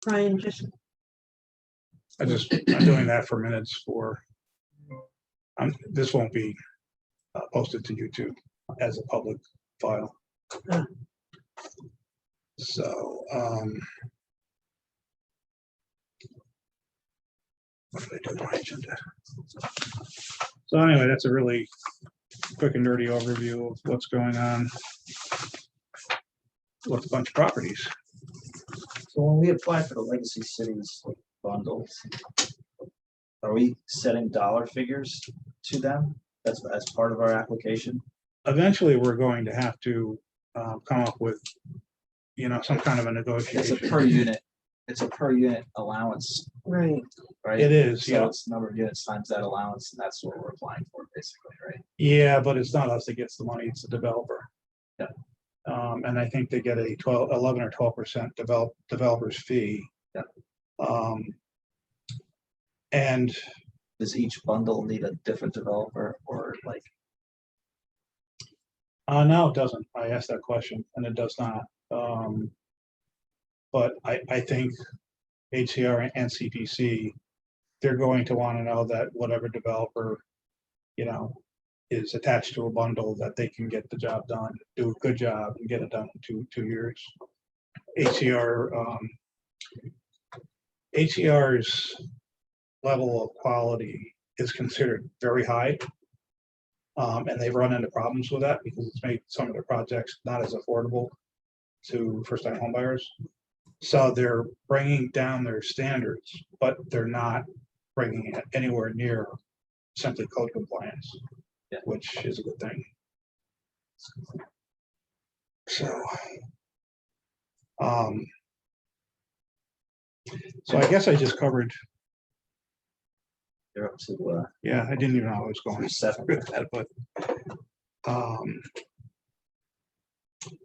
Brian, just, I'm doing that for minutes for, this won't be posted to YouTube as a public file. Ah. So, what did I do with my agenda? So anyway, that's a really quick and dirty overview of what's going on with a bunch of properties. So when we apply for the Legacy Cities bundles, are we setting dollar figures to them as part of our application? Eventually, we're going to have to come up with, some kind of a It's a negotiation. per unit, it's a per unit allowance, right, right? It is, So yeah. it's number of units times that allowance, and that's what we're applying for, basically, right? Yeah, but it's not us that gets the money, it's the developer. Yeah. And I think they get a 11 or 12% developer's fee. Yeah. And Does each bundle need a different developer, or like, no, it doesn't. I asked that question and it does not. But I think HCR and CPC, they're going to want to know that whatever developer, is attached to a bundle, that they can get the job done, do a good job and get it done in two years. HCR's level of quality is considered very high. And they've run into problems with that because it's made some of their projects not as affordable to first-time homebuyers. So they're bringing down their standards, but they're not bringing it anywhere near simply code compliance, Yeah. which is a good thing. So I guess I just covered. they're up to, Yeah, I didn't even know I was going to 7? with that, but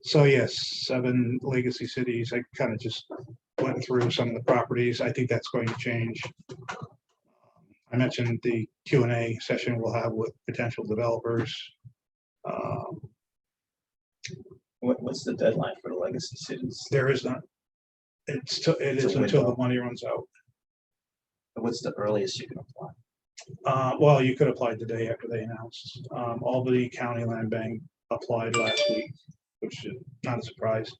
so yes, 7 legacy cities. I kind of just went through some of the properties. I think that's going to change. I mentioned the Q&A session we'll have with potential developers. What's the deadline for the Legacy Cities? There is not. It is a until the window. money runs out. What's the earliest you can apply? Well, you could apply the day after they announced. Albany County Land Bank applied last week, which is not a surprise.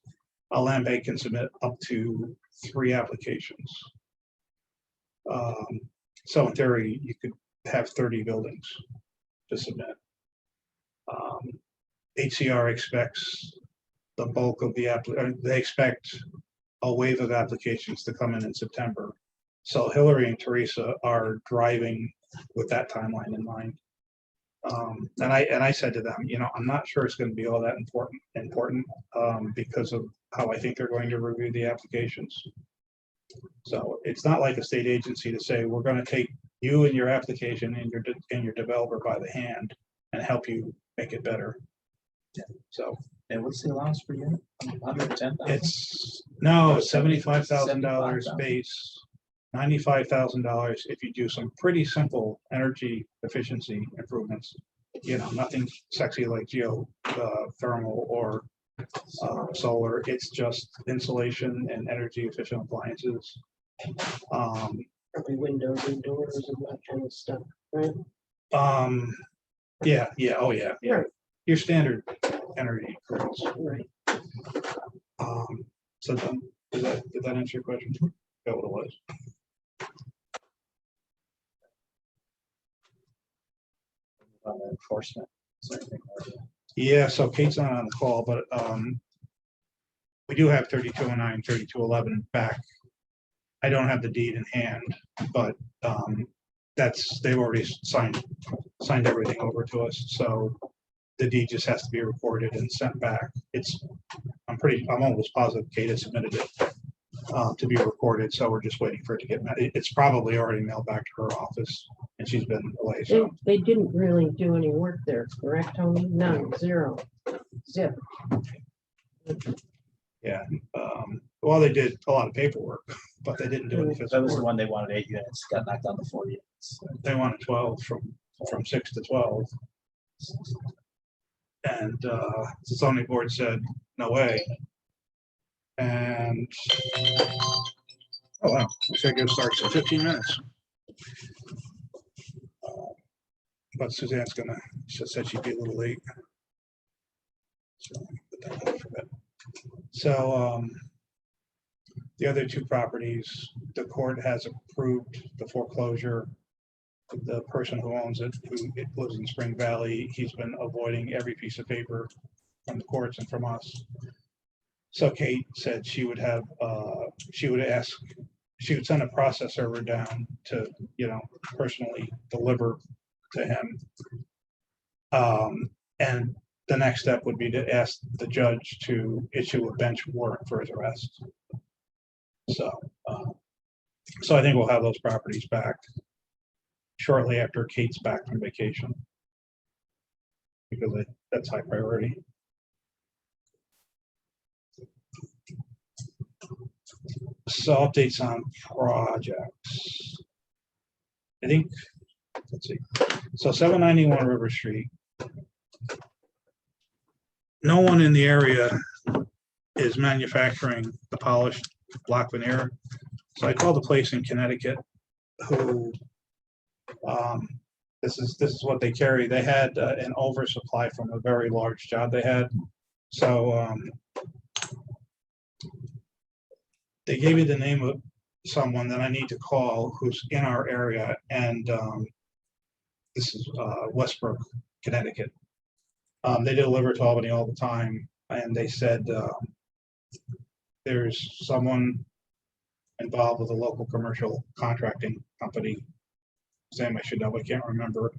A land bank can submit up to 3 applications. So in theory, you could have 30 buildings to submit. HCR expects the bulk of they expect a wave of applications to come in September. So Hillary and Teresa are driving with that timeline in mind. And I said to them, I'm not sure it's going to be all that important because of how I think they're going to review the applications. So it's not like a state agency to say, we're going to take you and your application and your developer by the hand and help you make it better. Yeah. So And what's the allowance per unit? 110,000? it's $75,000 $75,000. base, $95,000 if you do some pretty simple energy efficiency improvements. Nothing sexy like geothermal or solar. It's just insulation and energy efficient appliances. probably windows and doors and that kind of stuff, right? Yeah, oh yeah. Right. Your standard energy grills. Right. So did that answer your question? That what it was. On the enforcement. Is there anything more? Yeah, so Kate's not on the call, but we do have 3209, 3211 back. I don't have the deed in hand, but they've already signed everything over to us. So the deed just has to be recorded and sent back. I'm almost positive Kate has submitted it to be recorded. So we're just waiting for it to get, it's probably already mailed back to her office and she's been away. So They didn't really do any work there, correct, Tony? None, zero, zip. yeah. Well, they did a lot of paperwork, but they didn't do any That physical was the work. one they wanted 8 units, got knocked down to 4 units. They wanted 12 from 6 to 12. And the zoning board said, no way. And Oh, wow. Schedule starts in 15 minutes. But Suzanne's gonna, she said she'd be a little late. So, put that down for that. So, the other two properties, the court has approved the foreclosure. The person who owns it, who lives in Spring Valley, he's been avoiding every piece of paper from the courts and from us. So Kate said she would have, she would send a process server down to, personally deliver to him. And the next step would be to ask the judge to issue a bench warrant for his arrest. So I think we'll have those properties back shortly after Kate's back from vacation, because that's high priority. So updates on projects. I think, let's see. So 791 River Street. No one in the area is manufacturing the polished block veneer. So I called a place in Connecticut who, this is what they carry. They had an oversupply from a very large job they had. So they gave me the name of someone that I need to call who's in our area, and this is Westbrook, Connecticut. They deliver to Albany all the time, and they said there's someone involved with a local commercial contracting company. Sam, I should know, I can't remember.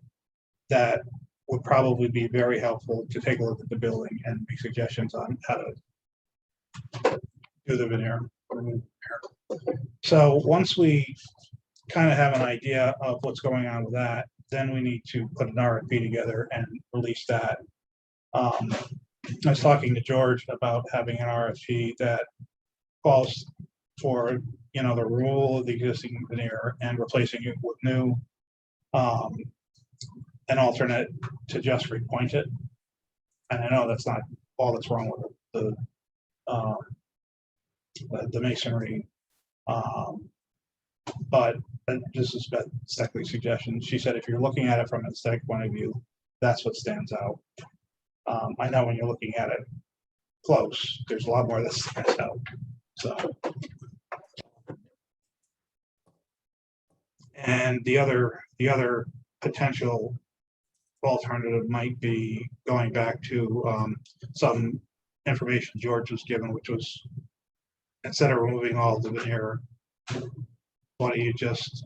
That would probably be very helpful to take a look at the building and make suggestions on how to do the veneer. So once we kind of have an idea of what's going on with that, then we need to put an RFP together and release that. I was talking to George about having an RFP that calls for, the removal of the existing veneer and replacing it with new, an alternate to just repoint it. And I know that's not all that's wrong with the masonry. But this is Beth Steckley's suggestion. She said, if you're looking at it from an aesthetic point of view, that's what stands out. I know when you're looking at it close, there's a lot more that stands out. So, and the other potential alternative might be going back to some information George was given, which was, instead of removing all the veneer, why don't you just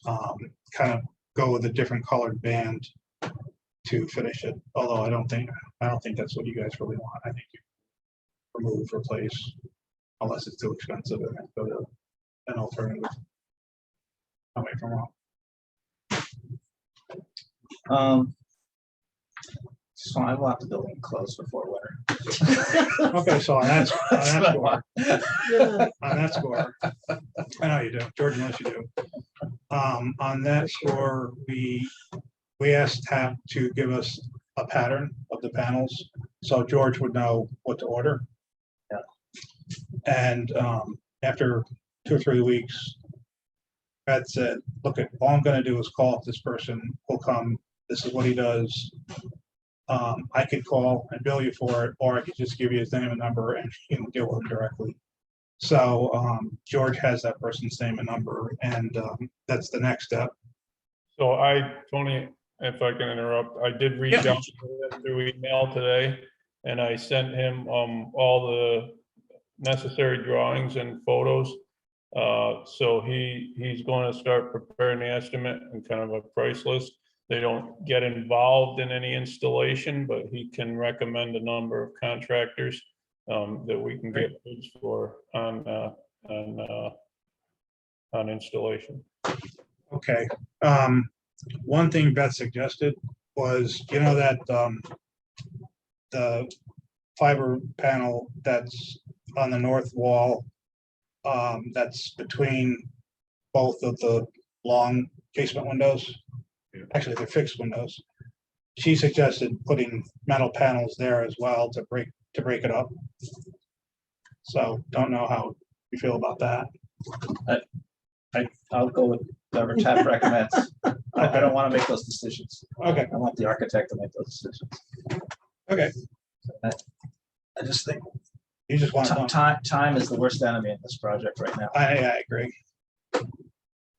kind of go with a different colored band to finish it? Although I don't think that's what you guys really want. I think you remove, replace, unless it's too expensive, and then go to an alternative. Tell me if I'm wrong. So I want the building closed before winter. Okay, so on that score, Yeah. on that score, I know you do, George knows you do. On that score, we asked TAP to give us a pattern of the panels, so George would know what to order. Yeah. And after 2 or 3 weeks, Brad said, look, all I'm gonna do is call up this person, who'll come, this is what he does. I could call and bill you for it, or I could just give you his name and number and you can deal with him directly. So George has that person's name and number, and that's the next step. So Tony, if I can interrupt, I did reach Yeah. out to him through email today, and I sent him all the necessary drawings and photos. So he's going to start preparing the estimate and kind of a price list. They don't get involved in any installation, but he can recommend a number of contractors that we can get bids for on installation. Okay. One thing Beth suggested was, that the fiber panel that's on the north wall, that's between both of the long casement windows. Actually, they're fixed windows. She suggested putting metal panels there as well to break it up. So don't know how you feel about that. I'll go with whatever TAP recommends. I don't want to make those decisions. Okay, I want the architect to make those decisions. okay. I just think You just want one. time is the worst enemy in this project right now. I agree.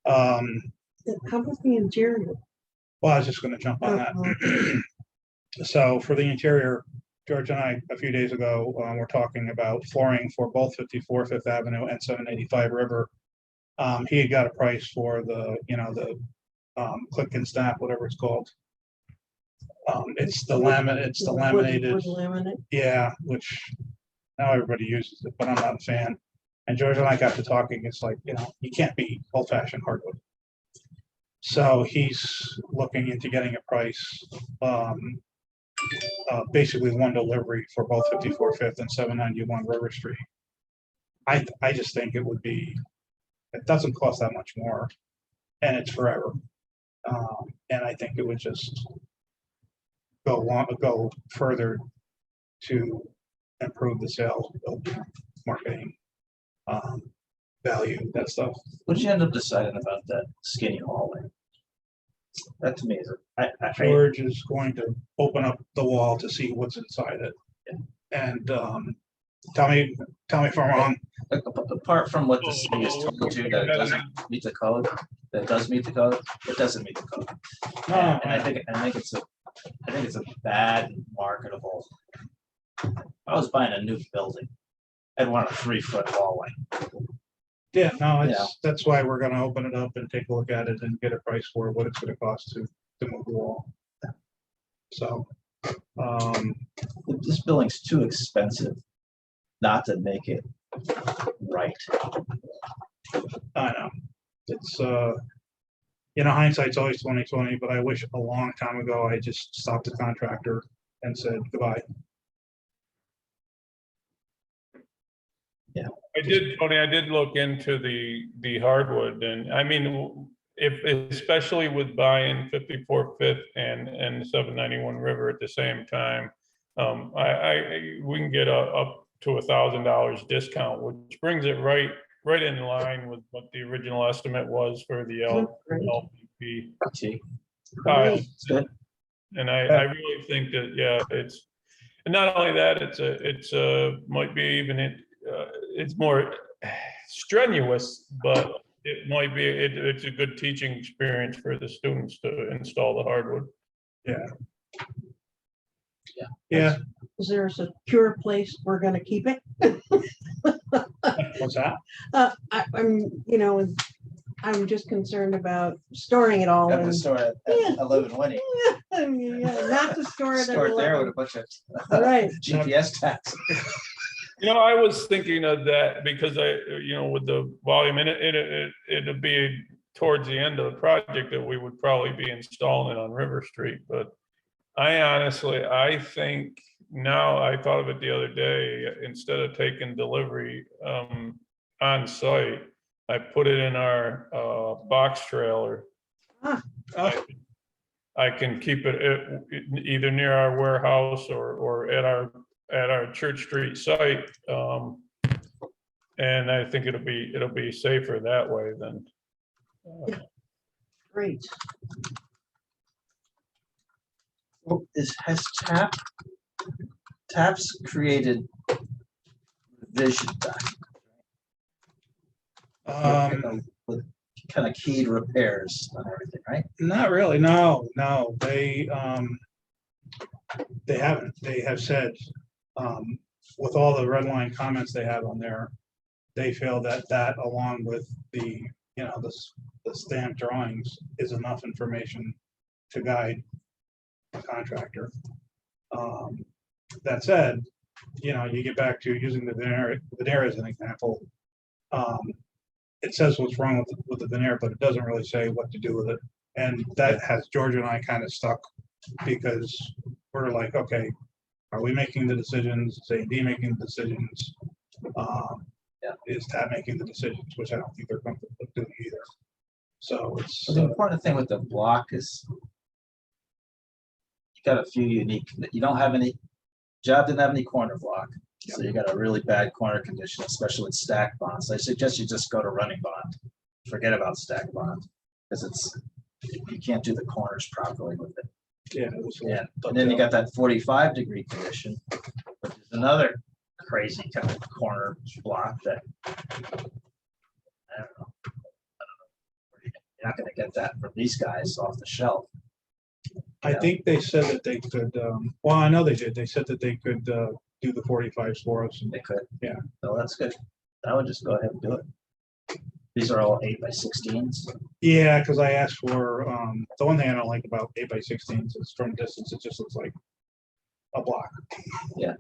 How about the interior? Well, I was just gonna jump on that. So for the interior, George and I, a few days ago, were talking about flooring for both 54 Fifth Avenue and 785 River. He had got a price for the, the click and snap, whatever it's called. It's the Wood laminated, laminate. yeah, which now everybody uses it, but I'm not a fan. And George and I got to talking, it's like, you can't beat old fashioned hardwood. So he's looking into getting a price, basically one delivery for both 54 Fifth and 791 River Street. I just think it doesn't cost that much more, and it's forever. And I think it would just go further to improve the sales, marketing, value, that stuff. What'd you end up deciding about that skinny hallway? That to me is, George is going to open up the wall to see what's inside it. And tell me if I'm wrong. apart from what the city has told you that it doesn't meet the code, that does meet the code, it doesn't meet the code. No, And I think it's a bad marketable. If I was buying a new building, I'd want a 3-foot hallway. yeah, no, Yeah. that's why we're gonna open it up and take a look at it and get a price for what it's gonna cost to move the wall. So, This building's too expensive not to make it right. I know, it's, hindsight's always 20/20, but I wish a long time ago I just stopped the contractor and said goodbye. Tony, I did look into the hardwood, and I mean, especially with buying 54 Fifth and 791 River at the same time, we can get up to $1,000 discount, which brings it right in line with what the original estimate was for the LPP. Gee, Tiles. it's good. And I really think that, yeah, and not only that, it's might be even, it's more strenuous, but it might be, it's a good teaching experience for the students to install the hardwood. Yeah, Is there a secure place we're gonna keep it? what's that? I'm just concerned about storing it all Got in. the store at 1120. Not to store it. Store it there with 11. a bunch of Right. GPS tags. I was thinking of that because with the volume in it'd be towards the end of the project that we would probably be installing it on River Street. But I think now, I thought of it the other day, instead of taking delivery on site, I put it in our box trailer. Ah. I can keep it either near our warehouse or at our Church Street site, and I think it'll be safer that way than. Great. Well, has TAP's created vision with kind of keyed repairs on everything, right? Not really, no. They haven't. They have said, with all the red line comments they have on there, they feel that along with the stamped drawings is enough information to guide a contractor. That said, you get back to using the veneer as an example. It says what's wrong with the veneer, but it doesn't really say what to do with it. And that has George and I kind of stuck, because we're like, okay, are we making the decisions? Is A&D making the decisions? Is TAP making the decisions? Which I don't think they're comfortable with doing either. So it's The important thing with the block is you got a few unique, you don't have any, job didn't have any corner block. So you got a really bad corner condition, especially with stack bonds. I suggest you just go to running bond. Forget about stack bond, because you can't do the corners properly with it. Yeah. it was a Yeah, little and then you ducktail. got that 45-degree condition, which is another crazy kind of corner block that, I don't know. You're not gonna get that from these guys off the shelf. I think they said that they could, well, I know they did. They said that they could do the 45s for us. They could. Yeah. So that's good. I would just go ahead and do it. These are all 8x16s. Yeah, because I asked for, the one thing I don't like about 8x16s is from distance, it just looks like a block. Yeah.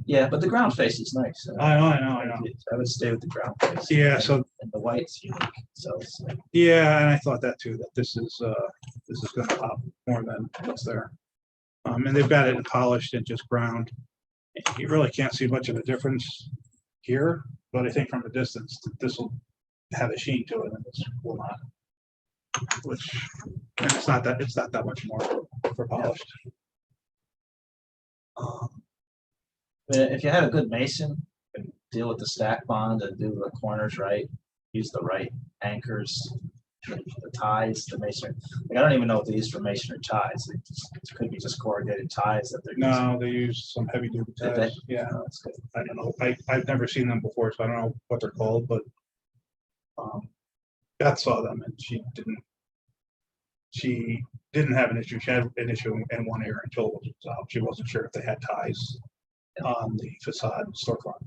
Yeah, but the ground face is nice. I know. I would stay with the ground face. Yeah, so, And the white's unique, so it's like, yeah, and I thought that too, that this is gonna pop more than what's there. And they've got it polished and just ground. You really can't see much of a difference here, but I think from a distance, this will have a sheen to it and this will not. Which, and it's not that much more for polished. if you had a good mason, and deal with the stack bond and do the corners right, use the right anchors, the ties, the masonry. Like, I don't even know what they use for masonry ties. It could be just corrugated ties that they're using. No, they use some heavy duty Did they? ties. Yeah, Oh, that's good. I don't know. I've never seen them before, so I don't know what they're called, but Beth saw them and she didn't have an issue. She had an issue in one area until it was out. She wasn't sure if they had ties on the facade storefront.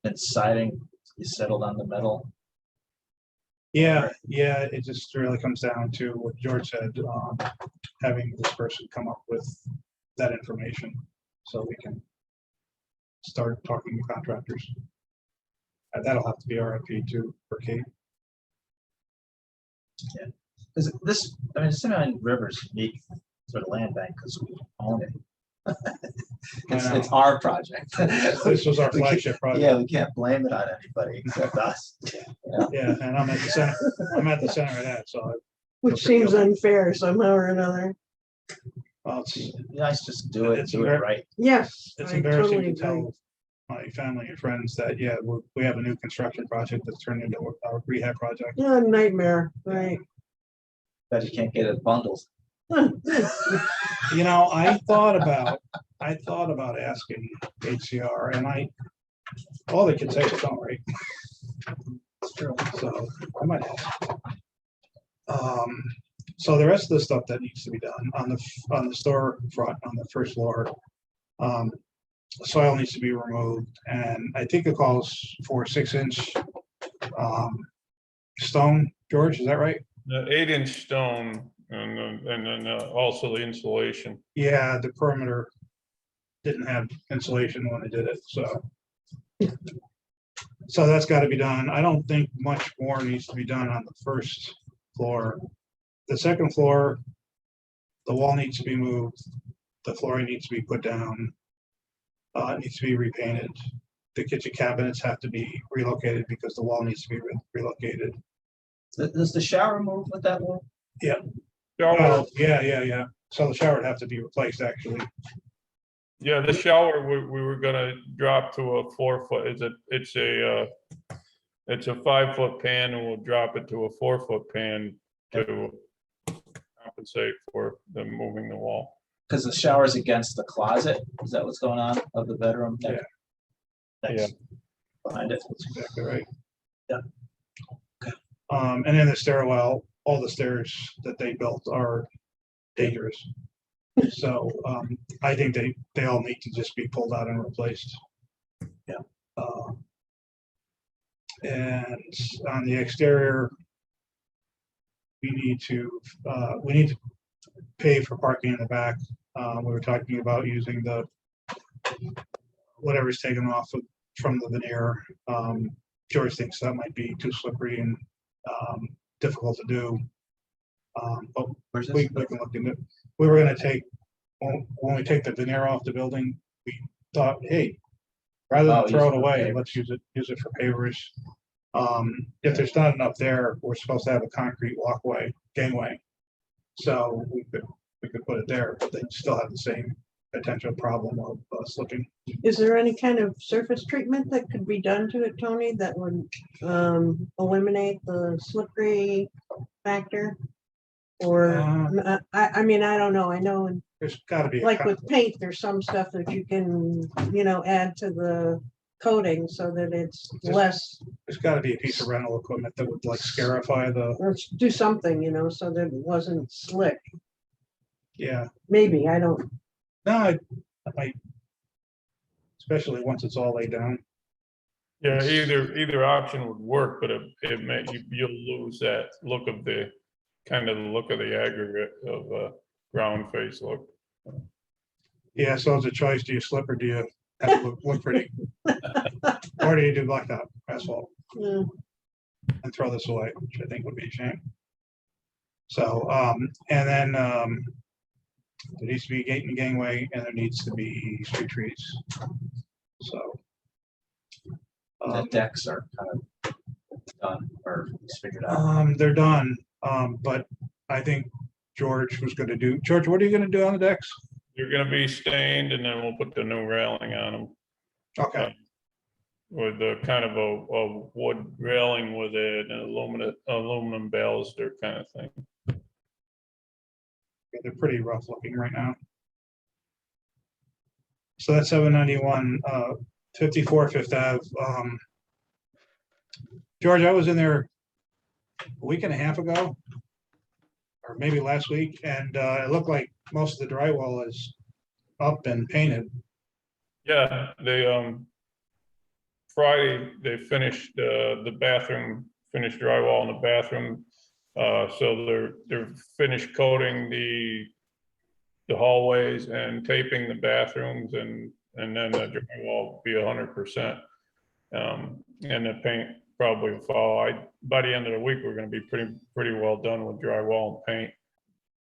And siding, you settled on the metal. Yeah, it just really comes down to what George said, having this person come up with that information so we can start talking to contractors. That'll have to be RFP too for Kate. Because this, I mean, Cinnamon River's unique for the land bank because we own it. It's our project. This was our We can't- flagship project. Yeah, we can't blame it on anybody except us. Yeah, and I'm at the center, of that, so Which seems unfair somehow or another. it's Nice, just do it, It's do it embar- right. Yes. it's I embarrassing totally to agree. tell my family and friends that, yeah, we have a new construction project that's turned into our rehab project. Yeah, nightmare, right. Bet you can't get it bundled. You know, I thought about asking HCR and all they can say is don't, right? It's true. So I might ask. So the rest of the stuff that needs to be done on the store front, on the first floor, soil needs to be removed, and I think it calls for 6-inch stone. George, is that right? The 8-inch stone and then also the insulation. Yeah, the perimeter didn't have insulation when they did it, so that's got to be done. I don't think much more needs to be done on the first floor. The second floor, the wall needs to be moved, the flooring needs to be put down, it needs to be repainted. The kitchen cabinets have to be relocated because the wall needs to be relocated. Does the shower move with that wall? Shower, Yeah. So the shower would have to be replaced, actually. yeah, the shower, we were gonna drop to a 4-foot, it's a 5-foot pan and we'll drop it to a 4-foot pan to compensate for them moving the wall. Because the shower's against the closet. Is that what's going on of the bedroom? Yeah. Next, behind it. That's exactly right. Yeah. And then the stairwell, all the stairs that they built are dangerous. So I think they all need to just be pulled out and replaced. Yeah. And on the exterior, we need to pay for parking in the back. We were talking about using whatever's taken off from the veneer. George thinks that might be too slippery and difficult to do. But Where's we this? can look into it. We were gonna take, when we take the veneer off the building, we thought, hey, rather Oh, than throw use it it for away, pavers. let's use it for pavers. If there's not enough there, we're supposed to have a concrete walkway, gangway. So we could put it there, but they still have the same potential problem of slipping. Is there any kind of surface treatment that could be done to it, Tony, that would eliminate the slippery factor? Or, I mean, I don't know. I know, There's gotta be. a like kind with paint, there's some stuff that you can, add to the coating so that it's less, There's gotta be a piece of rental equipment that would like scarify the, or do something, so that it wasn't slick. yeah, Maybe, I don't, no, I might. Especially once it's all laid down. Yeah, either option would work, but it may, you'll lose that look of the, kind of the look of the aggregate of ground face look. Yeah, so it's a choice, do you slip or do you have to look pretty? Or do you do blacktop asphalt mm, and throw this away, which I think would be a shame. So, and then, there needs to be a gate and gangway and there needs to be street trees. So. The decks are kind of done or figured out. They're done, but I think George was gonna do, George, what are you gonna do on the decks? They're gonna be stained and then we'll put the new railing on them. Okay, With the kind of a wood railing with it and aluminum baluster kind of thing. they're pretty rough looking right now. So that's 791, 54 Fifth Ave. George, I was in there a week and a half ago, or maybe last week, and it looked like most of the drywall is up and painted. Yeah, they, Friday, they finished, the bathroom, finished drywall in the bathroom. So they're finished coating the hallways and taping the bathrooms and then the drywall will be 100%. And the paint probably will follow. By the end of the week, we're gonna be pretty well done with drywall and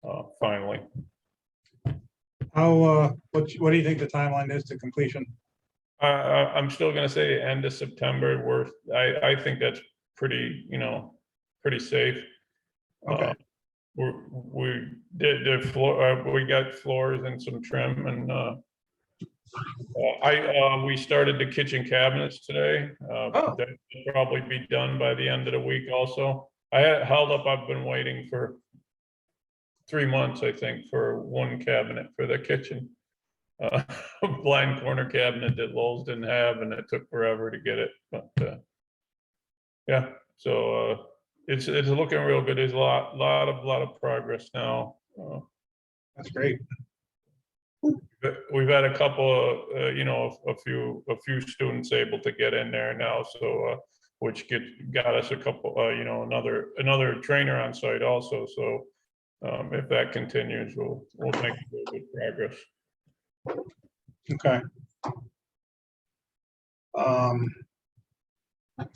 paint, finally. How, what do you think the timeline is to completion? I'm still gonna say end of September. I think that's pretty, pretty safe. Okay. We did the floor, we got floors and some trim and, we started the kitchen cabinets today. Oh. That'll probably be done by the end of the week also. I had held up, I've been waiting for 3 months, I think, for one cabinet for the kitchen. Blind corner cabinet that Lowe's didn't have, and it took forever to get it, but, yeah, so, it's looking real good. There's a lot of progress now. That's great. But we've had a couple of, a few students able to get in there now, so, which got us a couple, another trainer on site also, so, if that continues, we'll make real good progress. Okay.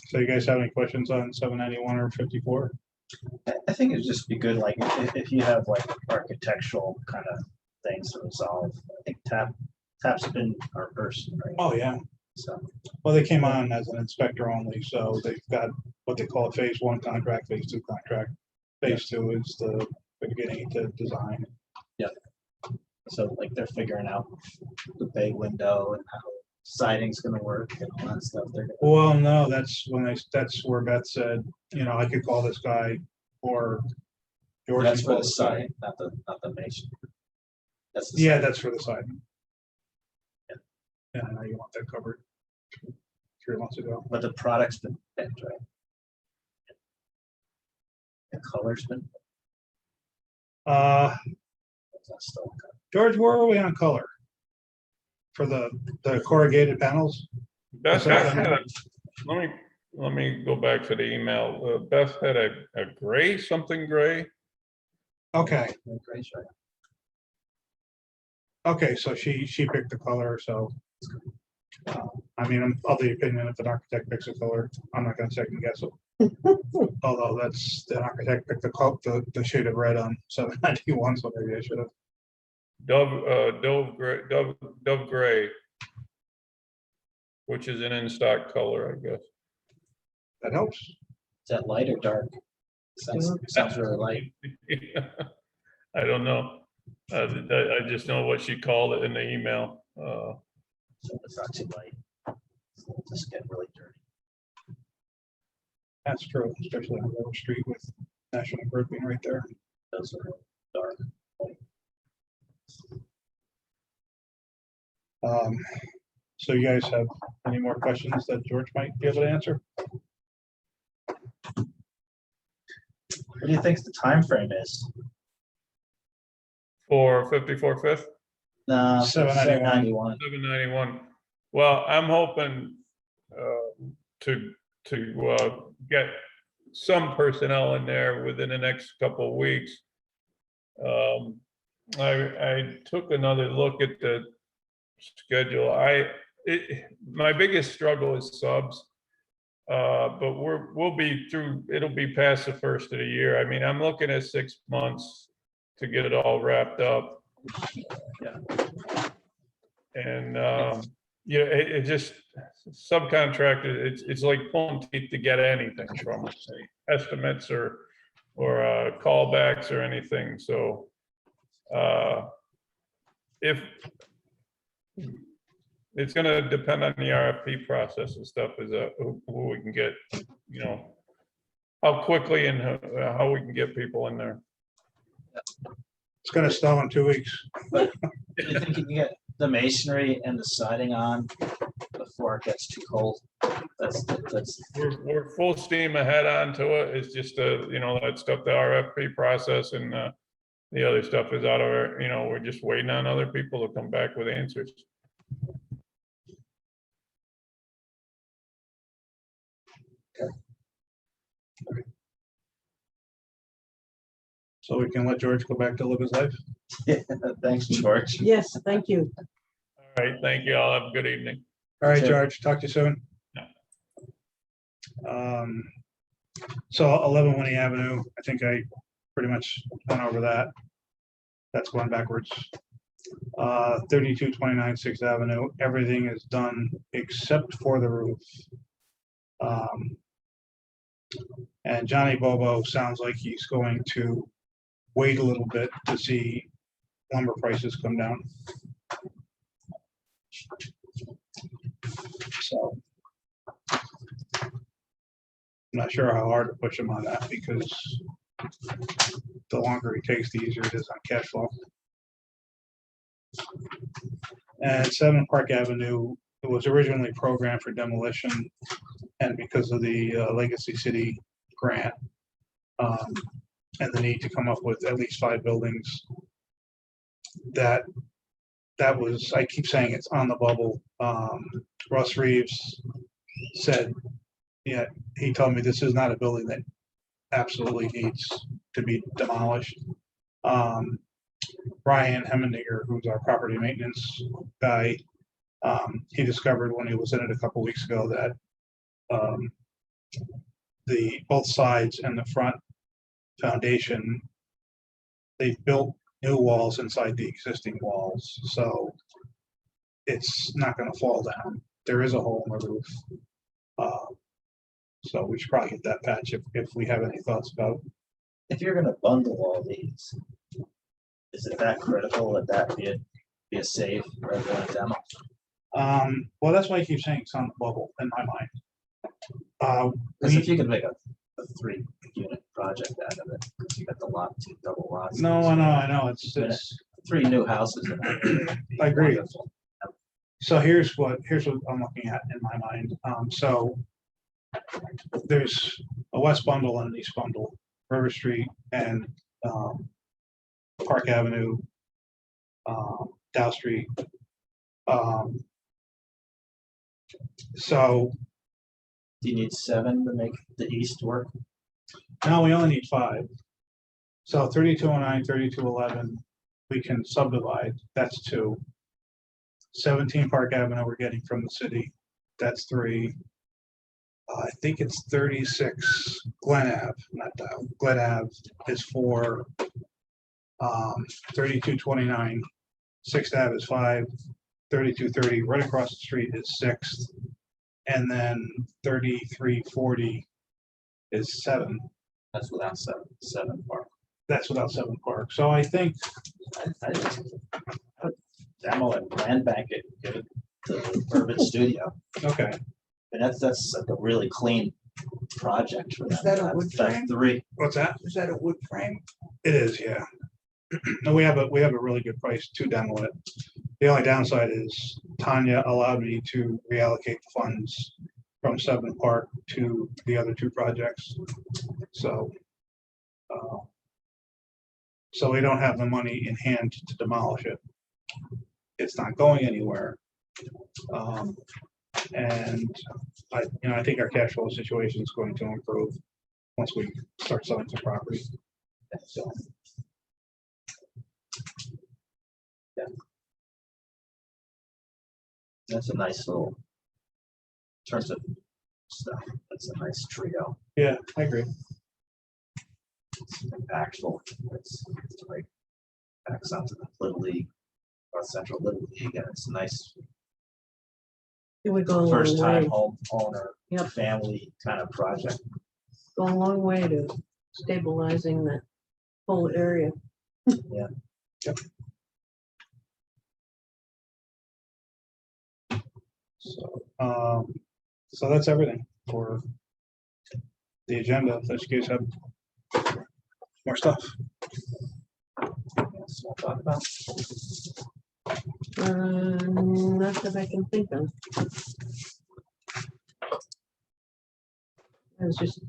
So you guys have any questions on 791 or 54? I think it'd just be good, like, if you have like architectural kind of things to resolve. I think TAP's been our person, right? Oh, yeah. So, Well, they came on as an inspector only, so they've got what they call a phase 1 contract, phase 2 contract. Phase 2 is the beginning to design. so like they're figuring out the bay window and how siding's gonna work and all that stuff. They're gonna, Well, no, that's where Beth said, I could call this guy or George. that's can for call the this guy. siding, not the mason. That's the Yeah, siding. that's for the siding. Yeah, I know you want that covered 3 months ago. But the product's been picked, right? The color's been, that's still George, where are we on color? For the corrugated panels? Beth that- had let me go back to the email. Beth had a gray, something gray. Okay, great, right? okay, so she picked the color, so. I mean, I'm of the opinion if an architect picks a color, I'm not gonna second guess it. Although that's, the architect picked the shade of red on 791, so maybe I should have. Dove gray, which is an in-stock color, I guess. That helps. Is that light or dark? Sounds really light. I don't know. I just know what she called it in the email. So it's not too light. It'll just get really dirty. That's true, especially on River Street with National Grid being right there. Those are dark. So you guys have any more questions that George might be able to answer? What do you think the time frame is? For 54 Fifth, No, 791. 791. Well, I'm hoping to get some personnel in there within the next couple of weeks. I took another look at the schedule. My biggest struggle is subs. But we'll be through, it'll be past the first of the year. I mean, I'm looking at 6 months to get it all wrapped up. Yeah. And, it just subcontractor, it's like pulling teeth to get anything from us, any estimates or callbacks or anything. So, if it's gonna depend on the RFP process and stuff, is who we can get, how quickly and how we can get people in there. It's gonna snow in 2 weeks. Do you think you can get the masonry and the siding on before it gets too cold? That's We're full steam ahead onto it. It's just, that stuff, the RFP process and the other stuff is out of our, we're just waiting on other people to come back with answers. So we can let George go back to live his life. Thanks, George. Yes, thank you. All right, thank you all. Have a good evening. All right, Sure. George, talk to you soon. Yeah. So 11 Winnie Avenue, I think I pretty much went over that. That's going backwards. 3229 6th Avenue, everything is done except for the roof. And Johnny Bobo sounds like he's going to wait a little bit to see lumber prices come down. So I'm not sure how hard to push him on that, because the longer he takes, the easier it is on cash flow. And 7 Park Avenue, it was originally programmed for demolition, and because of the Legacy City grant and the need to come up with at least 5 buildings, that was, I keep saying it's on the bubble. Russ Reeves said, yeah, he told me this is not a building that absolutely needs to be demolished. Brian Hemmendinger, who's our property maintenance guy, he discovered when he was in it a couple weeks ago that both sides and the front foundation, they've built new walls inside the existing walls, so it's not going to fall down. There is a hole in the roof, so we should probably get that patch if we have any thoughts about. If you're gonna bundle all these, is it that critical that be a save rather than a demo? Well, that's why I keep saying it's on the bubble in my mind. Because if you could make a 3-unit project out of it, because you got the lot, 2 double lots. No, I know, it's 3 new houses. In that area would be I agree. wonderful. So here's what I'm looking at in my mind. So there's a west bundle and an east bundle, River Street and Park Avenue, Dow Street. So Do you need 7 to make the east work? now we only need 5. So 3209, 3211, we can subdivide. That's 2. 17 Park Avenue, we're getting from the city. That's 3. I think it's 36 Glen Ave, not Dow. Glen Ave is 4. 3229 6th Ave is 5. 3230 right across the street is 6th. And then 3340 is 7. That's without 7 part. That's without Seven Park. So I think, I just demo it, land bank it, give it to Urban Studio. okay, And that's like a really clean project for them. Is that a wood That frame? three, what's that? Is that a wood frame? It is, yeah. No, we have a really good price to demo it. The only downside is Tanya allowed me to reallocate the funds from Seven Park to the other two projects. So, so we don't have the money in hand to demolish it. It's not going anywhere. And I think our cash flow situation is going to improve once we start selling some property. So. that's a nice little, in terms of stuff, that's a nice trio. Yeah, I agree. It's impactful. It's like backs out to the Little League, North Central Little League, and it's a nice It would go a long first time way, homeowner, Yep. family kind of project. go a long way to stabilizing that whole area. So that's everything for the agenda. Unless you guys have more stuff. Yes, we'll talk about. Not that I can think of. There's just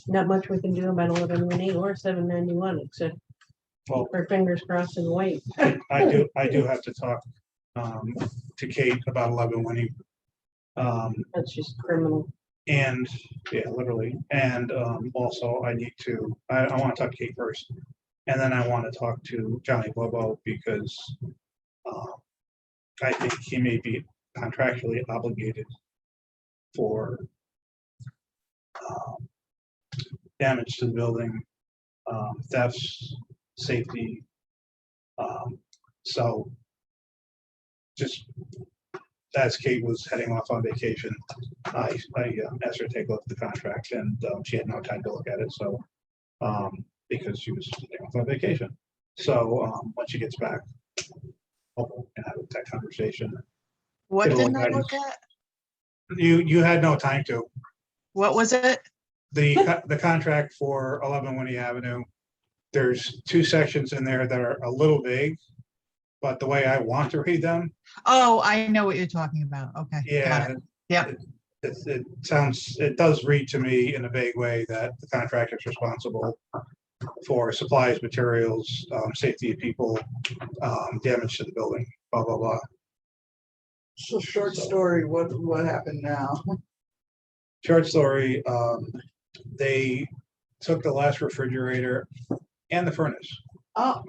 not much we can do about 11-1 or 791, except Well, keep our fingers crossed and wait. I do have to talk to Kate about 11 Winnie. That's just criminal. And yeah, literally. And also I need to, I want to talk to Kate first. And then I want to talk to Johnny Bobo because I think he may be contractually obligated for damage to the building, thefts, safety. So just as Kate was heading off on vacation, I asked her to take a look at the contract and she had no time to look at it. So because she was heading off on vacation. So when she gets back, we'll have that conversation. What It'll didn't I look look at? You had no time to. What was it? The contract for 11 Winnie Avenue, there's two sections in there that are a little vague, but the way I want to read them, Oh, I know what you're talking about. Okay. got yeah. it. Yep. It does read to me in a vague way that the contractor is responsible for supplies, materials, safety of people, damage to the building, blah, blah, blah. So short story, what happened now? Short story, they took the last refrigerator and the furnace. Oh.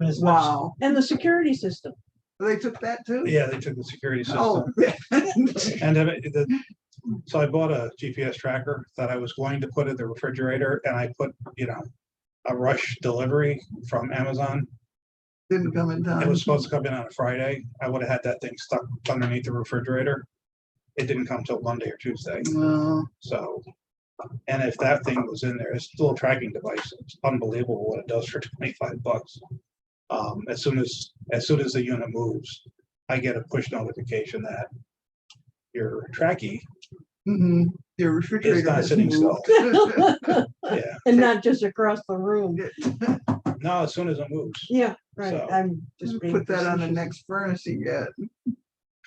Wow, And the security system. they took that too? Yeah, they took the security Oh. system. And so I bought a GPS tracker that I was going to put in the refrigerator and I put, a rush delivery from Amazon. Didn't come in It time. was supposed to come in on a Friday. I would have had that thing stuck underneath the refrigerator. It didn't come till Monday or Tuesday. No. So, and if that thing was in there, it's still a tracking device. It's unbelievable what it does for $25. As soon as the unit moves, I get a push notification that your trackie, Mhm. Your refrigerator not has sitting still. moved. yeah, And not just across the room. no, as soon as it moves. Yeah, right. So- I'm just being Put that on the facetious. next furnace you get.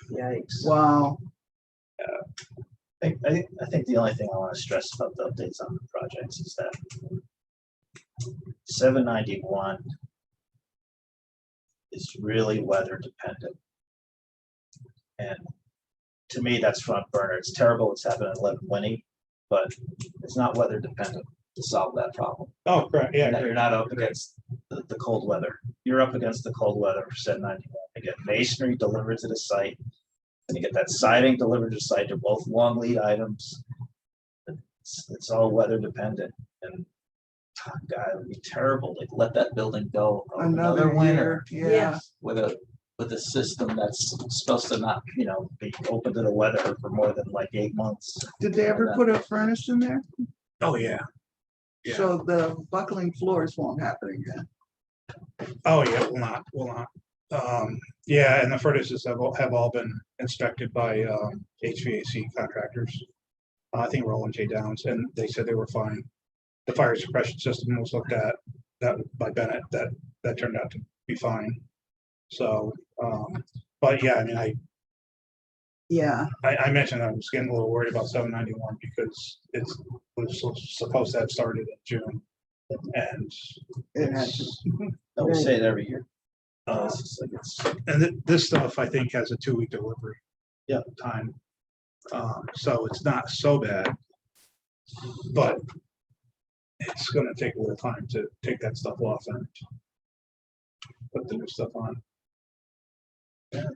Yikes. Wow. I think the only thing I want to stress about the updates on the projects is that 791 is really weather dependent. And to me, that's front burner. It's terrible what's happened in 11 Winnie, but it's not weather dependent to solve that problem. Oh, correct. Yeah, You're not up against the cold weather. You're up against the cold weather for 791. You get masonry delivered to the site, and you get that siding delivered to the site. They're both long lead items. It's all weather dependent, and God, it would be terrible to let that building go another winter Another year, yeah. with a with a system that's supposed to not, be open to the weather for more than like 8 months. Did they ever put a furnace in there? Oh, yeah. Yeah. So the buckling floors won't happen again. Oh, yeah, will not. Yeah, and the furnaces have all been inspected by HVAC contractors. I think Roland J. Downs, and they said they were fine. The fire suppression system was looked at that by Bennett, that turned out to be fine. So, but yeah, I mean, Yeah, I mentioned I was getting a little worried about 791 because was supposed to have started in June. And it has. it's, We Right. say it every year. uh, It's just like it's, this stuff, I think, has a 2-week delivery. Yeah. Time. So it's not so bad. But it's gonna take a little time to take that stuff off and put the new stuff on.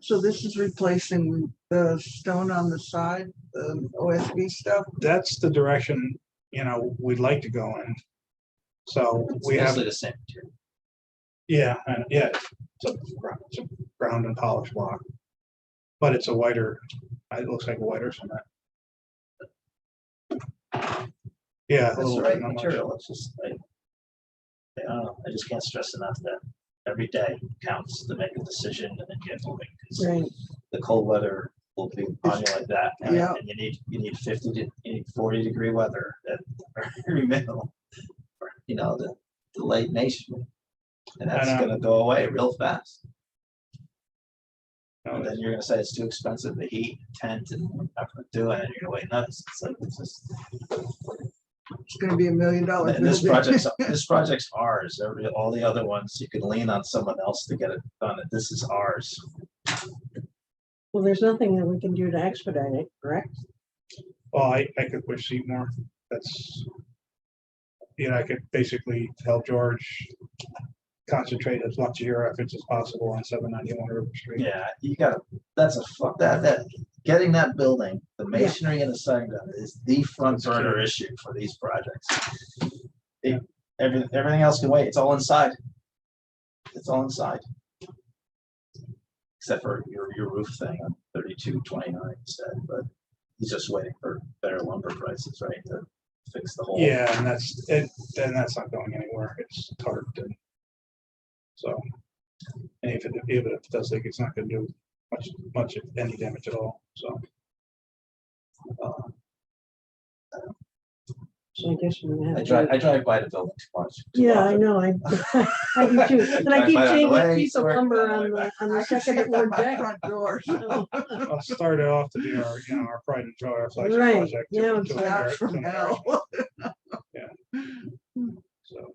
So this is replacing the stone on the side, the OSB stuff. That's the direction, we'd like to go in. So it's we have, mostly the same material. yeah, and yeah, it's a ground and polished block. But it's a whiter, it looks like a whiter cement. Yeah. a It's the little right bit, not much. material, it's just, I don't know, I just can't stress enough that every day counts to make a decision and then get moving. 'Cause Right, the cold weather will be on you like that. And Yeah. and you need 40-degree weather at every minimum. The late nation. And that's I know. gonna go away real fast. No, And then you're gonna say it's too expensive to heat, tent, and not gonna do it, and you're gonna wait nuts. It's like, it's just, It's gonna be $1 million. and this building. project's ours. All the other ones, you can lean on someone else to get it done. This is ours. well, there's nothing that we can do to expedite it, correct? Well, I could push Seymour. That's, I could basically tell George concentrate as much of your efforts as possible on 791 River Street. Yeah, you gotta, that, getting that building, the masonry and the siding done is the front burner issue for these projects. Everything else can wait, it's all inside. It's all inside. Except for your roof thing on 3229 instead, but he's just waiting for better lumber prices, right, to fix the whole. Yeah, and that's it. Then that's not going anywhere. It's tarped and so. And even if it does, like, it's not going to do much of any damage at all. So. So I guess we're gonna I have drive, to. I drive by the building too much. Yeah, I know, I do too, and I Drive keep by on the seeing that way, piece of work lumber on the way on back. the I can see second it floor from my deck. front door. I'll start it off to be our pride and joy, our flagship Right, project. yeah, to it's Flash from embarrass- hell. So.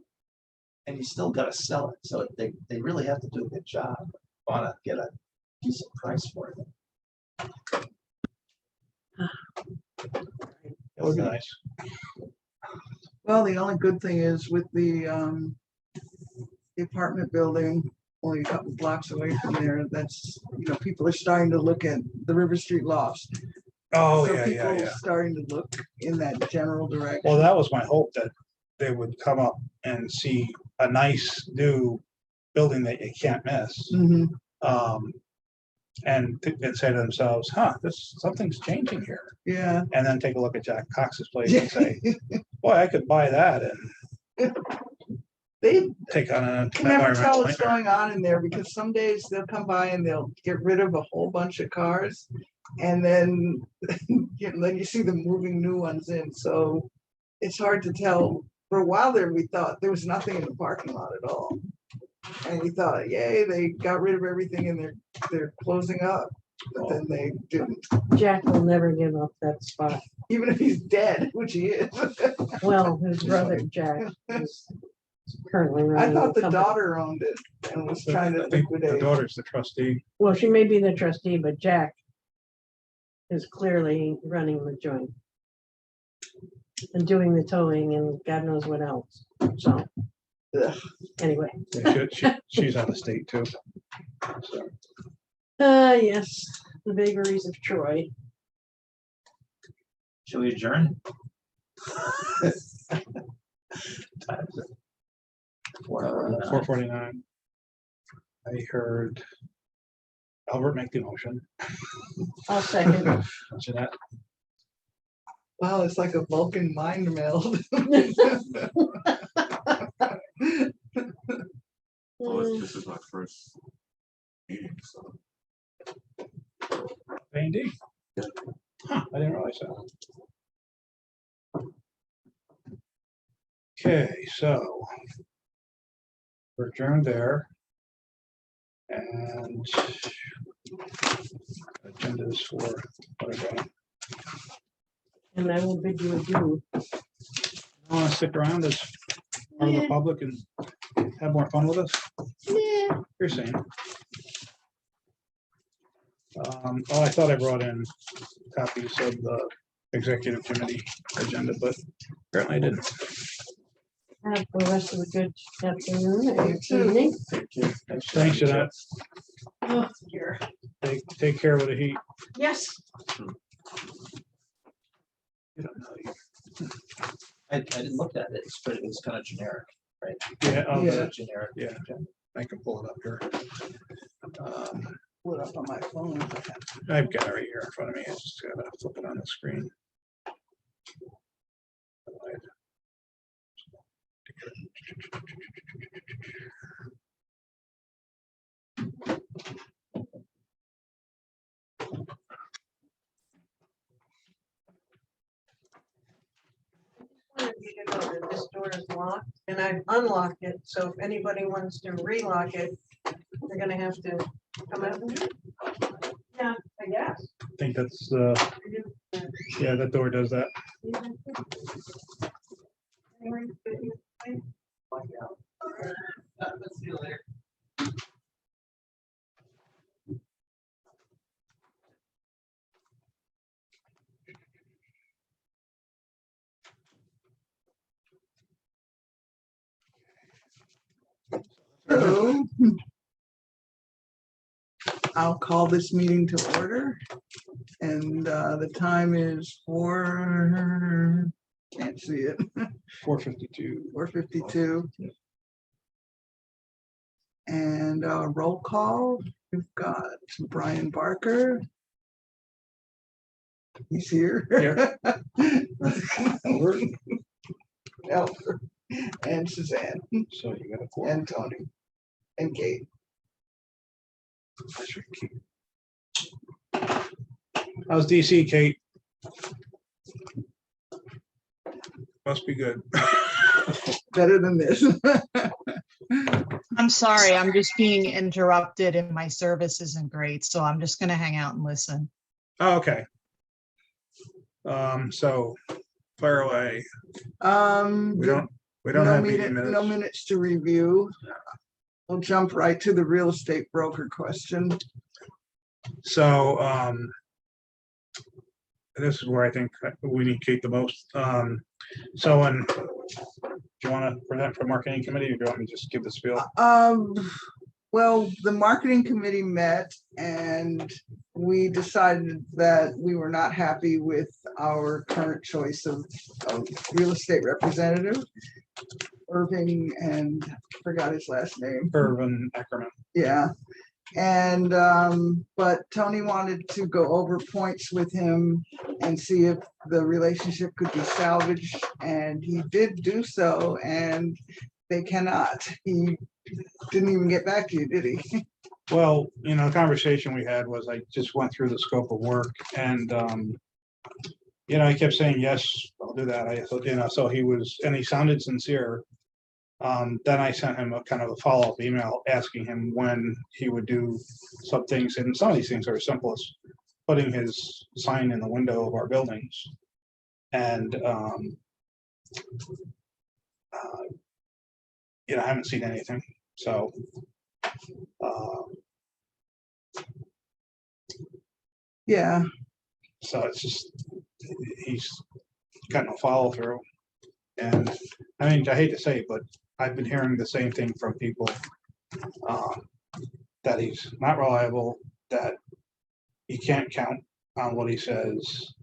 And you still gotta sell it, so they really have to do a good job. Wanna get a decent price for it. It would be nice. Well, the only good thing is with the apartment building, only a couple blocks away from there, that's, people are starting to look at the River Street lofts. Oh, So yeah, yeah, people yeah. starting to look in that general direction. Well, that was my hope, that they would come up and see a nice new building that you can't miss. Mhm. And say to themselves, something's changing here. Yeah. And then take a look at Jack Cox's place and say, boy, I could buy that and They take on an can never tell environmental what's nightmare. going on in there, because some days they'll come by and they'll get rid of a whole bunch of cars. And then, then you see them moving new ones in, so it's hard to tell. For a while there, we thought there was nothing in the parking lot at all. And we thought, yay, they got rid of everything and they're closing up, but then they didn't, Jack will never give up that spot. even if he's dead, which he is. Well, his brother Jack is currently I running thought the the company. daughter owned it and was trying to I think the liquidate. daughter's the trustee. Well, she may be the trustee, but Jack is clearly running the joint and doing the towing and God knows what else. So Ugh. anyway, Yeah, she's on the state too. So, yes, the vagaries of Troy. Should we adjourn? Time is it? 4:49. 449. I heard Albert make the motion. I'll second. Jeanette, Wow, it's like a Vulcan mind meld. Mm, This is my first meeting, so. A&D. Huh, I didn't realize that. Okay, so we're adjourned there. And agendas for whatever. And I will bid you adieu. I want to stick around as part of the Yeah. public and have more fun with us. Yeah. You're saying. Oh, I thought I brought in copies of the executive committee agenda, but apparently I didn't. Have the rest of a good afternoon You and too. evening. thank you. Thanks, Jeanette. Oh, dear. Take care with the heat. Yes. You don't know. I didn't look at it, but it was kind of generic, right? Yeah, It was Yeah. a generic. Yeah. I can pull it up here. Put up on my phone. I've got it right here in front of me. I just gotta flip it on the screen. Wanted you to know that this door is locked and I've unlocked it, so if anybody wants to relock it, they're gonna have to come out. and do it. Yeah, I guess. I think that's, yeah, that door does that. So I'll call this meeting to order. And the time is can't see it, 4:52. 4:52. And roll call, we've got Brian Barker. He's here. Here. Albert, and Suzanne, So you got a 4. and Tony, and Kate. How's DC, Kate? Must be good. Better than this. I'm sorry, I'm just being interrupted and my service isn't great, so I'm just gonna hang out and listen. Oh, okay. So fire away. We don't No have meeting no minutes. minutes to review. We'll jump right to the real estate broker question. So, this is where I think we need Kate the most. So when, do you want to present for marketing committee or do you want me to just give the spiel? Well, the marketing committee met and we decided that we were not happy with our current choice of real estate representative. Irving and forgot his last name. Irvin Ackerman. Yeah. And but Tony wanted to go over points with him and see if the relationship could be salvaged, and he did do so, and they cannot. He didn't even get back to you, did he? Well, you know, the conversation we had was I just went through the scope of work and, you know, he kept saying, yes, I'll do that. I thought, you know, so he was, and he sounded sincere. Then I sent him a kind of a follow-up email asking him when he would do some things, and some of these things are as simple as putting his sign in the window of our buildings. And, you know, I haven't seen anything, so. Yeah. So it's just, he's got no follow through. And I mean, I hate to say it, but I've been hearing the same thing from people. That he's not reliable, that he can't count on what he says.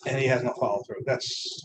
And he has no follow through. That's,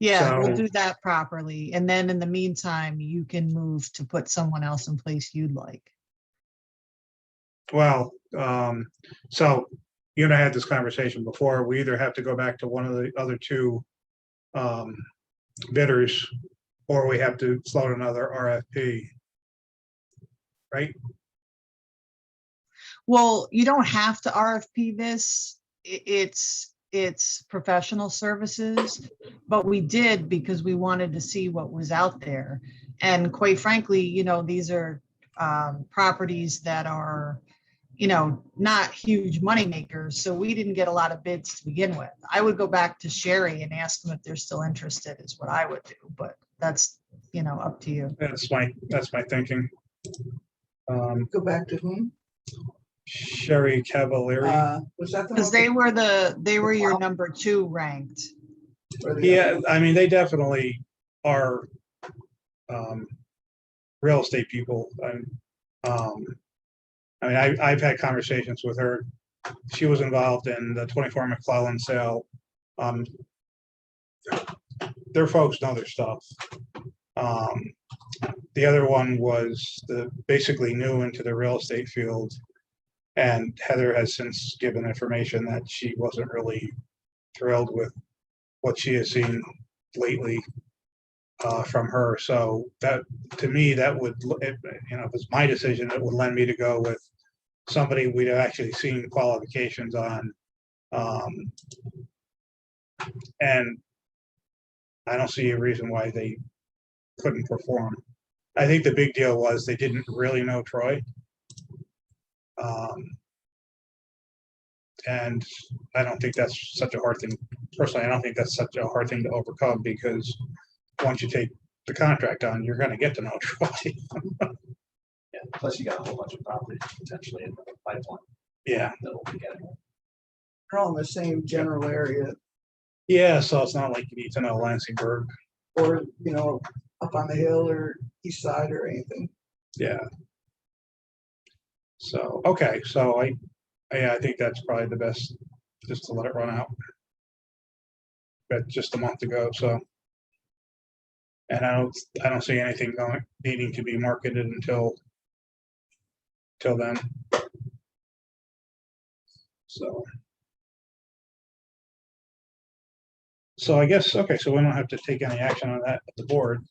Yeah, we'll So- do that properly. And then in the meantime, you can move to put someone else in place you'd like. Well, so you and I had this conversation before. We either have to go back to one of the other two bidders, or we have to float another RFP. Right? Well, you don't have to RFP this. It's professional services, but we did because we wanted to see what was out there. And quite frankly, these are properties that are, not huge money makers. So we didn't get a lot of bids to begin with. I would go back to Sherry and ask them if they're still interested is what I would do, but that's, up to you. That's my thinking. Go back to whom? Sherry Cavalieri. Was that the? Because one they were your number 2 ranked. or the Yeah, other? I mean, they definitely are real estate people. I mean, I've had conversations with her. She was involved in the 24 McClellan sale. Their folks know their stuff. The other one was basically new into the real estate field. And Heather has since given information that she wasn't really thrilled with what she has seen lately from her. So that, to me, that would, if it's my decision, it would lend me to go with somebody we'd have actually seen qualifications on. And I don't see a reason why they couldn't perform. I think the big deal was they didn't really know Troy. And I don't think that's such a hard thing. Personally, I don't think that's such a hard thing to overcome, because once you take the contract on, you're gonna get to know Troy. Yeah, plus you got a whole bunch of properties potentially in the pipeline Yeah, that will be getting. They're all in the same general area, yeah, so it's not like you need to know Lansingburg. or, up on the hill or east side or anything. Yeah. So, okay, so I think that's probably the best, just to let it run out. But just a month ago, so. And I don't see anything needing to be marketed until then. So I guess, okay, so we don't have to take any action on that at the board.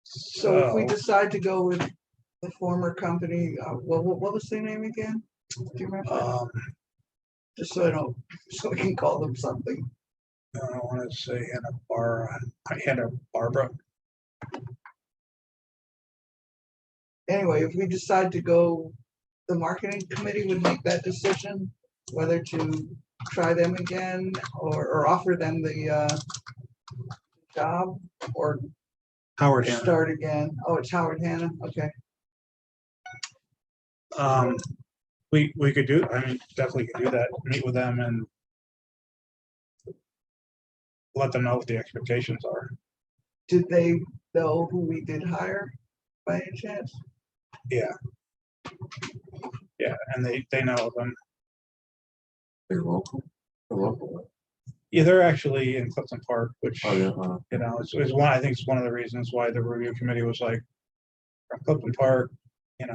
So if we decide to go with the former company, what was their name again? Do you remember? Just so I can call them something. I don't want to say Hannah Barbara. Anyway, if we decide to go, the marketing committee would make that decision, whether to try them again or offer them the job or Howard Hanna. start again. Oh, it's Howard Hanna, okay. We could do, I mean, definitely could do that, meet with them and let them know what the expectations are. Did they know who we did hire by any chance? Yeah, and they know of them. They're local. They're local. Yeah, they're actually in Clifton Park, which, Oh, yeah. is one, I think it's one of the reasons why the review committee was like, from Clifton Park, you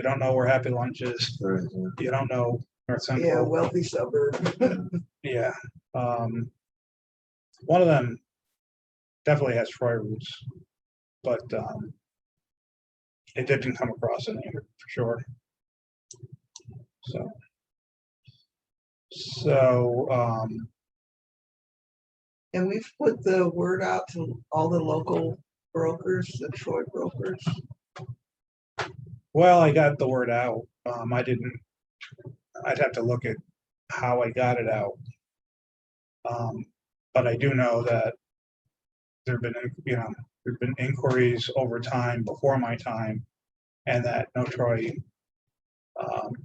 don't know where Happy Lunch is, Right, you don't know North Yeah, Central. wealthy suburb. Yeah. One of them definitely has Troy roots, but it didn't come across in here for sure. So, And we've put the word out to all the local brokers, the Troy brokers. well, I got the word out. I'd have to look at how I got it out. But I do know that there've been inquiries over time before my time, and that no Troy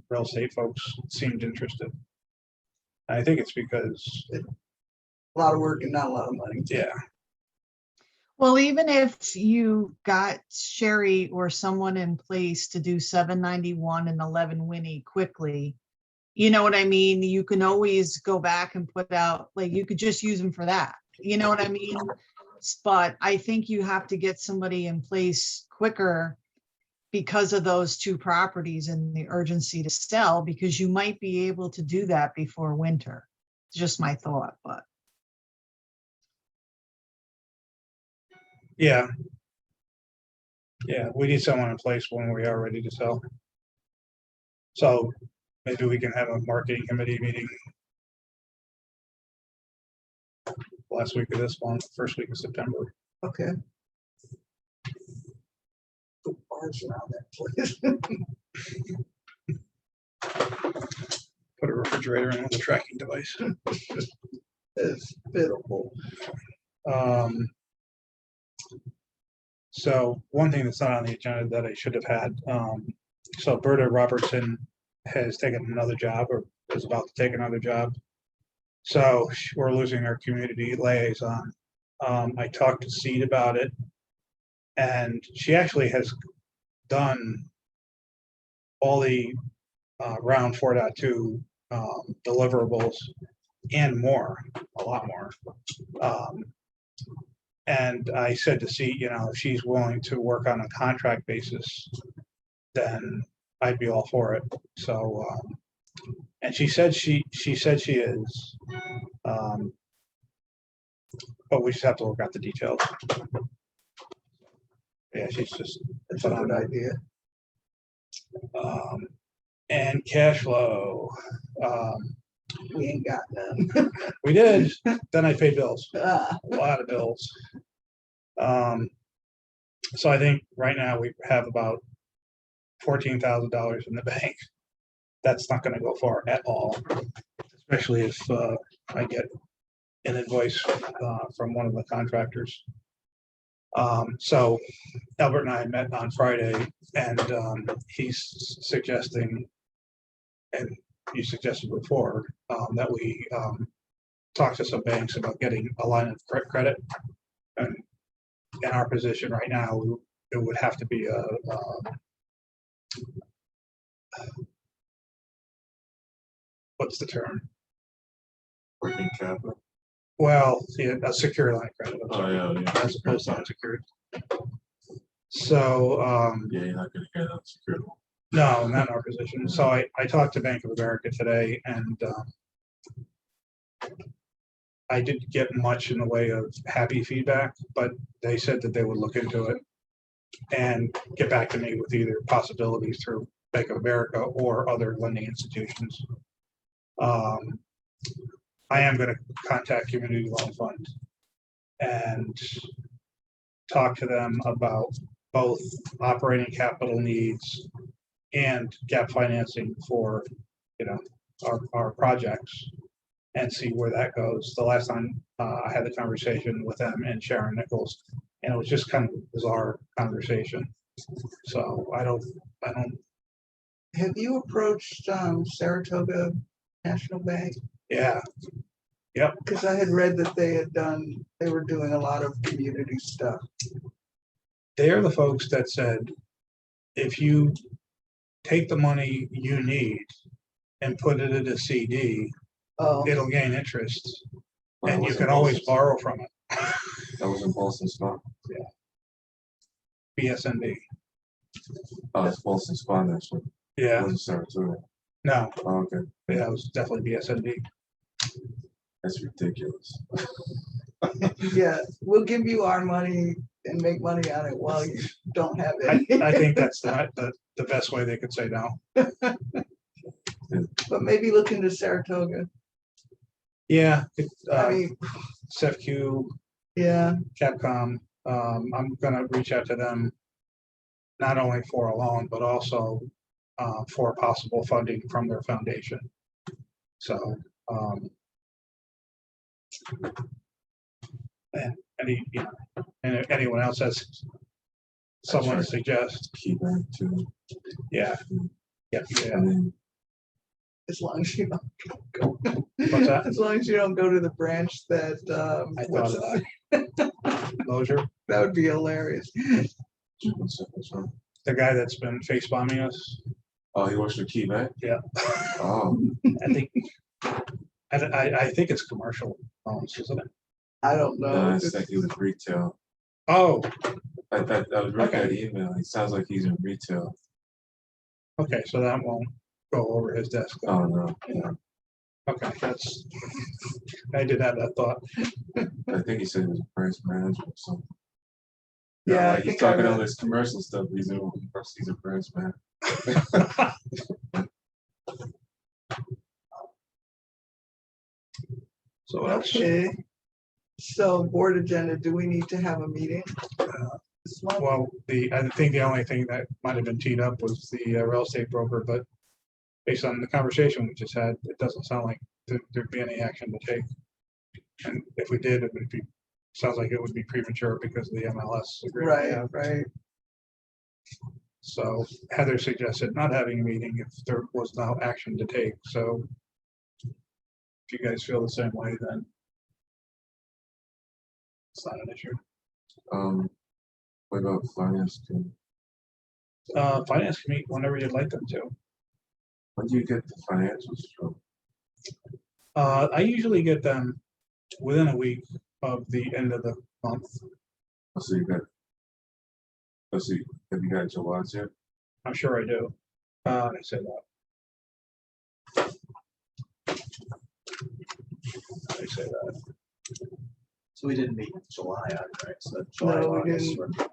real estate folks seemed interested. I think it's because, A lot of work and not a lot of money. yeah, Well, even if you got Sherry or someone in place to do 791 and 11 Winnie quickly, You know what I mean? You can always go back and put out, like, you could just use them for that. You know what I mean? But I think you have to get somebody in place quicker because of those two properties and the urgency to sell, because you might be able to do that before winter. It's just my thought, but Yeah. Yeah, we need someone in place when we are ready to sell. So maybe we can have a marketing committee meeting last week of this month, first week of September. Okay. Put bars around that place. Put a refrigerator in with a tracking device. It's pitiful. So one thing that's not on the agenda that I should have had, so Berta Robertson has taken another job or is about to take another job. So we're losing our community liaison. I talked to Seed about it. And she actually has done all the round 4.2 deliverables and more, a lot more. And I said to see, if she's willing to work on a contract basis, then I'd be all for it. So, and she said she is, but we just have to work out the details. Yeah, she's just, That's a good idea. and cash flow. We ain't got none. We did, then I paid bills. Ah, A lot of bills. So I think right now we have about $14,000 in the bank. That's not gonna go far at all, especially if I get an invoice from one of the contractors. So Albert and I met on Friday and he's suggesting, and you suggested before, that we talk to some banks about getting a line of credit. And in our position right now, it would have to be a what's the term? Working capital. Well, yeah, a secure line of credit. I'm Oh, sorry, yeah, yeah. as opposed to unsecured. So, Yeah, you're not gonna get unsecured. no, not in our position. So I talked to Bank of America today and I didn't get much in the way of happy feedback, but they said that they would look into it and get back to me with either possibilities through Bank of America or other lending institutions. I am going to contact Community Loan Fund and talk to them about both operating capital needs and gap financing for, our projects and see where that goes. The last time I had the conversation with them and Sharon Nichols, and it was just kind of a bizarre conversation. So I don't, have you approached Saratoga National Bank? yeah, Because I had read that they were doing a lot of community stuff. they're the folks that said, if you take the money you need and put it in a CD, Oh, it'll gain interest Well, and that you was can in always Boston. borrow from it. That was in Boston Spa. BSNB. Oh, it's Boston Spa next one. It Yeah, wasn't Saratoga. no, Oh, okay, yeah, it was definitely BSNB. that's ridiculous. yeah, we'll give you our money and make money on it while you don't have I it. think that's the best way they could say no. But maybe look into Saratoga. Yeah, I mean, SEFCU, yeah, Capcom, I'm gonna reach out to them not only for a loan, but also for possible funding from their foundation. So, and anyone else has someone to suggest, Key bank too. yeah. Yeah, And then as long as you don't go. What's that? As long as you don't go to the branch that, I what's thought that? Mosier, That would be hilarious. one second, sorry. the guy that's been face bombing us. Oh, he works for KeyBank? Yeah. Oh, I think, I think it's commercial loans, isn't it? I don't no, know. I think he was retail. Oh, I was reading that Okay. email. It sounds like he's in retail. okay, so that won't go over his desk. then. Oh, no. Yeah. Okay, I did have that thought. I think he said he was a branch manager or something. Yeah, I Like he's think I talking all read- this commercial stuff. He's a branch man. So what else? Okay. So board agenda, do we need to have a meeting? This month? Well, I think the only thing that might have been teed up was the real estate broker, but based on the conversation we just had, it doesn't sound like there'd be any action to take. And if we did, it would be, sounds like it would be premature because of the MLS agreement. we Right, have. right. So Heather suggested not having a meeting if there was no action to take, so if you guys feel the same way, then it's not an issue. What about finance team? Finance can meet whenever you'd like them to. When do you get the financials from? I usually get them within a week of the end of the month. Oh, so you got. Let's see, have you got July's yet? I'm sure I do. I say that. I say that. So we didn't meet in July, right? So No, July, we August. didn't. we're-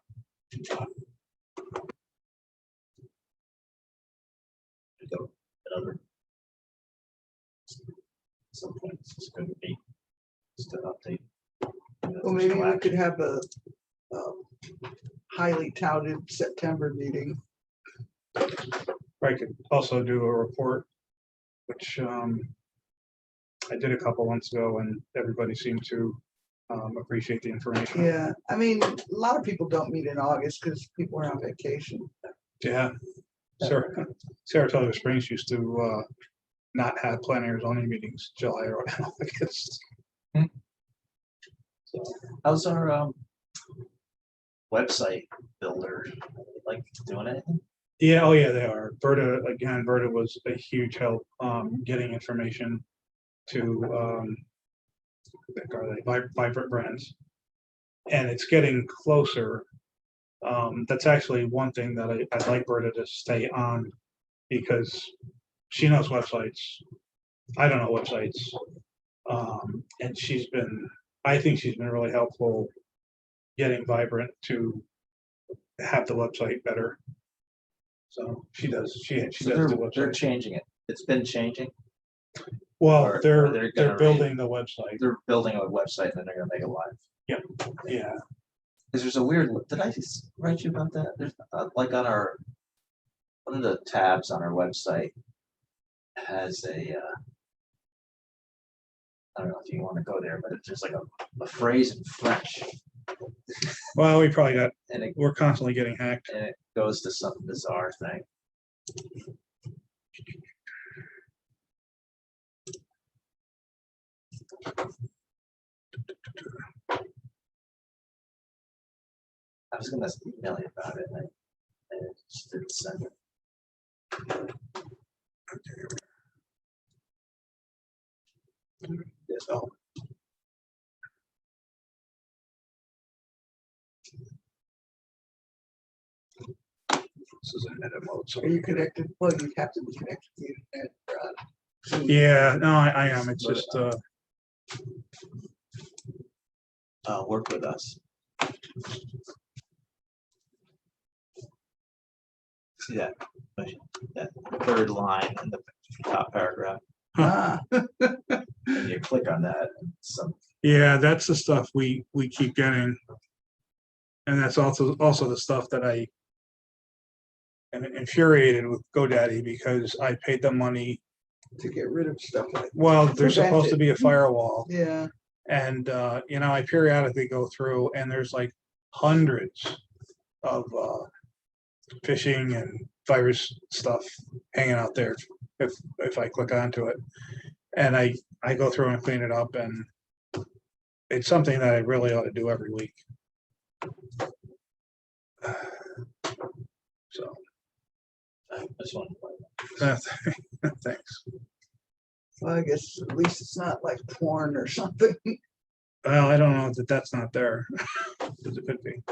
Go another. Some point, it's going to be just an update. Well, maybe we could have a highly touted September meeting. I could also do a report, which I did a couple months ago and everybody seemed to appreciate the information. Yeah, I mean, a lot of people don't meet in August because people are on vacation. Yeah. Saratoga Springs used to not have planning or zoning meetings July or August. So, How's our website builder, like doing anything? yeah, oh yeah, they are. Berta was a huge help getting information to Vibrant Brands. And it's getting closer. That's actually one thing that I'd like Berta to stay on because she knows websites. I don't know websites. And I think she's been really helpful getting Vibrant to have the website better. So she does the So they're website. changing it. It's been changing. Well, or they're they're gonna building the website. They're building a website and then they're gonna make it live. Yeah. Cause there's a weird, did I write you about that? There's like on our, one of the tabs on our website has a, I don't know if you want to go there, but it's just like a phrase in French Well, we probably and we're constantly getting hacked. it goes to some bizarre thing. I was gonna email you about it and I just didn't send it. Yes, oh, this is in edit mode. So Are you connected? Well, you have to be connected to the internet. yeah, no, I am. It's just Work with us. See that third line in the top paragraph, Ah, and you click on that, some, yeah, that's the stuff we keep getting. And that's also the stuff that I am infuriated with GoDaddy because I paid them money. to get rid of stuff like, Well, there's Prevent supposed to it. be a firewall. yeah, And, I periodically go through and there's like hundreds of phishing and virus stuff hanging out there if I click onto it. And I go through and clean it up and it's something that I really ought to do every week. So, I just want, Thanks. Well, I guess at least it's not like porn or something. Well, I don't know that that's not there. 'Cause it could be.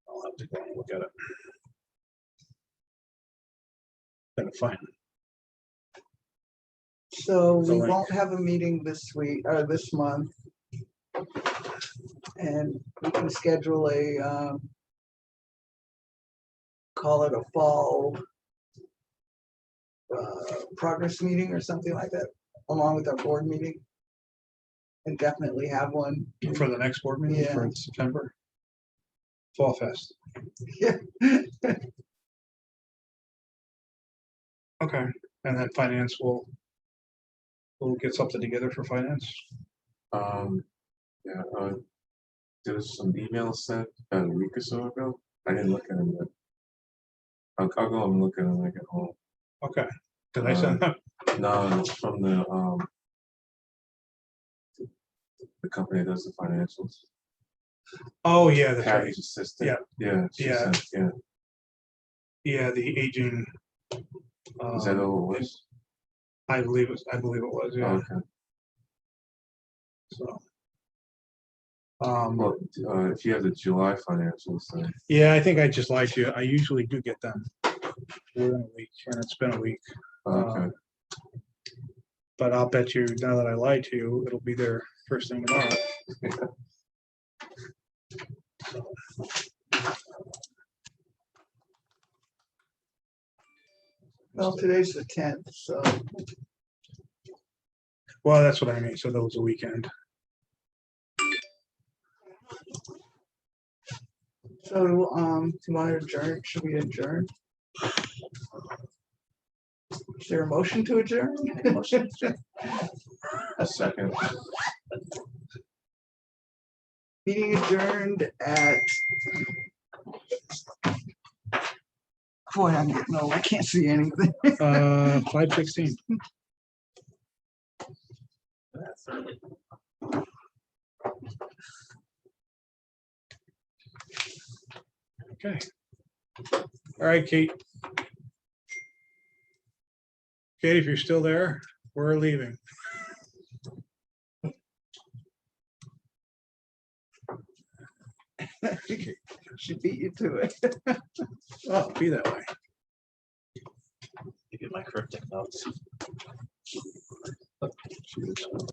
I'll have to go and look at it. Gotta find it. So The we link. won't have a meeting this week or this month. And we can schedule a, call it a fall progress meeting or something like that, along with our board meeting. And definitely have one. For the next board meeting Yeah. for September. Fall Fest. Yeah. Okay, and then finance will. We'll get something together for finance. Yeah, there was some emails sent about a week or so ago. I didn't look at them yet. I'll go and look at them when I get home. Okay, did I send that? No, it's from the company that does the financials. Oh, yeah, that's right. Patty's assistant. Yeah. Yeah. she Yeah. sent- Yeah, Yeah, the aging. is that all it was? I believe it was, yeah, Okay. so. Well, if you have the July financials, then Yeah, I think I just lied to you. I usually do get them within a week, and it's been a week. okay. But I'll bet you, now that I lied to you, it'll be there first thing tomorrow. Well, today's the 10th, so Well, that's what I mean, so that was a weekend. do you want to adjourn? Should we adjourn? Is there a motion to adjourn? A second. Meeting adjourned at. Boy, I'm getting old. I can't see anything. 5:16. That's early. Okay. All right, Kate. Kate, if you're still there, we're leaving. Should beat you to it. Oh, be that way. You get my cryptic notes. She was-